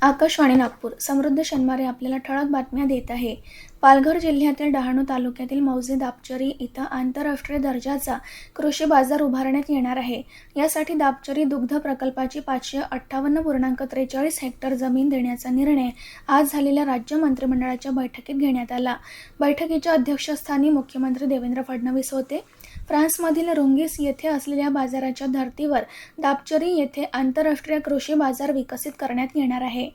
आकाशवाणी नागपूर. समृद्ध शनिवारी आपल्याला ठळक बातम्या देत आहे. पालघर जिल्ह्यातील डहाणू तालुक्यातील मौजे दापचरी इथं आंतरराष्ट्रीय दर्जाचा कृषी बाजार उभारण्यात येणार आहे. यासाठी दापचरी दुग्ध प्रकल्पाची 558.43 हेक्टर जमीन देण्याचा निर्णय आज झालेल्या राज्य मंत्रिमंडळाच्या बैठकीत घेण्यात आला. बैठकीच्या अध्यक्षस्थानी मुख्यमंत्री देवेंद्र फडणवीस होते. फ्रान्समधील रुंगीस येथे असलेल्या बाजाराच्या धर्तीवर दापचरी येथे आंतरराष्ट्रीय कृषी बाजार विकसित करण्यात येणार आहे.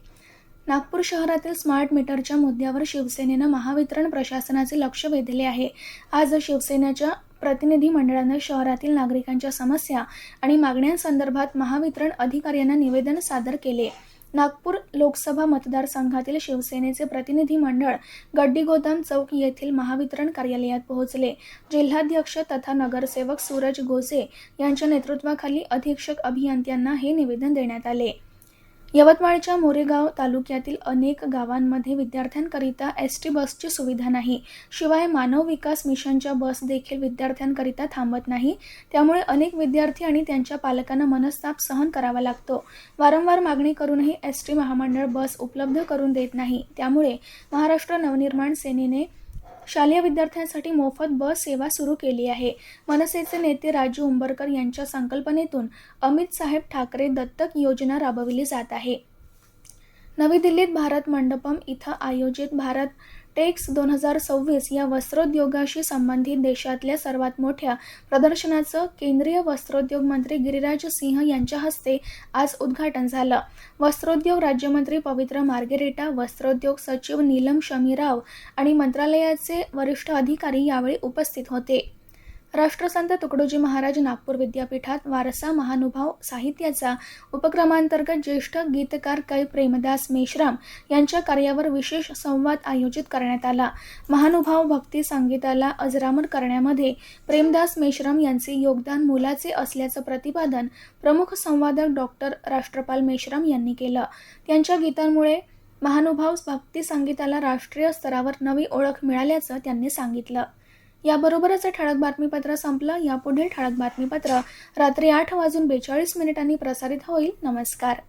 नागपूर शहरातील स्मार्ट मीटरच्या मुद्द्यावर शिवसेनेनं महावितरण प्रशासनाचे लक्ष वेधले आहे. आज शिवसेनेच्या प्रतिनिधी मंडळानं शहरातील नागरिकांच्या समस्या आणि मागण्यांसंदर्भात महावितरण अधिकाऱ्यांना निवेदन सादर केले. नागपूर लोकसभा मतदारसंघातील शिवसेनेचे प्रतिनिधी मंडळ गड्डीगोदाम चौक येथील महावितरण कार्यालयात पोहोचले. जिल्हाध्यक्ष तथा नगरसेवक सूरज गोजे यांच्या नेतृत्वाखाली अधीक्षक अभियंत्यांना हे निवेदन देण्यात आले. यवतमाळच्या मोरेगाव तालुक्यातील अनेक गावांमध्ये विद्यार्थ्यांकरिता एसटी बसची सुविधा नाही. शिवाय मानव विकास मिशनच्या बस देखील विद्यार्थ्यांकरिता थांबत नाही. त्यामुळे अनेक विद्यार्थी आणि त्यांच्या पालकांना मनस्ताप सहन करावा लागतो. वारंवार मागणी करूनही एसटी महामंडळ बस उपलब्ध करून देत नाही. त्यामुळे महाराष्ट्र नवनिर्माण सेनेने शालेय विद्यार्थ्यांसाठी मोफत बस सेवा सुरू केली आहे. मनसेचे नेते राजू उंबरकर यांच्या संकल्पनेतून अमित साहेब ठाकरे दत्तक योजना राबविली जात आहे. नवी दिल्लीत भारत मंडपम इथं आयोजित भारत टेक्स 2026 या वस्त्रोद्योगाशी संबंधित देशातल्या सर्वात मोठ्या प्रदर्शनाचं केंद्रीय वस्त्रोद्योग मंत्री गिरिराज सिंह यांच्या हस्ते आज उद्घाटन झालं. वस्त्रोद्योग राज्यमंत्री पवित्र मार्गेरेटा, वस्त्रोद्योग सचिव नीलम शमीराव आणि मंत्रालयाचे वरिष्ठ अधिकारी यावेळी उपस्थित होते. राष्ट्रसंत तुकडोजी महाराज नागपूर विद्यापीठात वारसा महानुभाव साहित्याचा उपक्रमांतर्गत ज्येष्ठ गीतकार कै प्रेमदास मेश्राम यांच्या कार्यावर विशेष संवाद आयोजित करण्यात आला. महानुभाव भक्ती संगीताला अजरामर करण्यामध्ये प्रेमदास मेश्राम यांचे योगदान मोलाचे असल्याचं प्रतिपादन प्रमुख संवादक डॉक्टर राष्ट्रपाल मेश्राम यांनी केलं. त्यांच्या गीतांमुळे महानुभाव भक्ती संगीताला राष्ट्रीय स्तरावर नवी ओळख मिळाल्याचं त्यांनी सांगितलं. याबरोबरच ठळक बातमीपत्र संपलं. यापुढील ठळक बातमीपत्र रात्री 8:42 प्रसारित होईल. नमस्कार.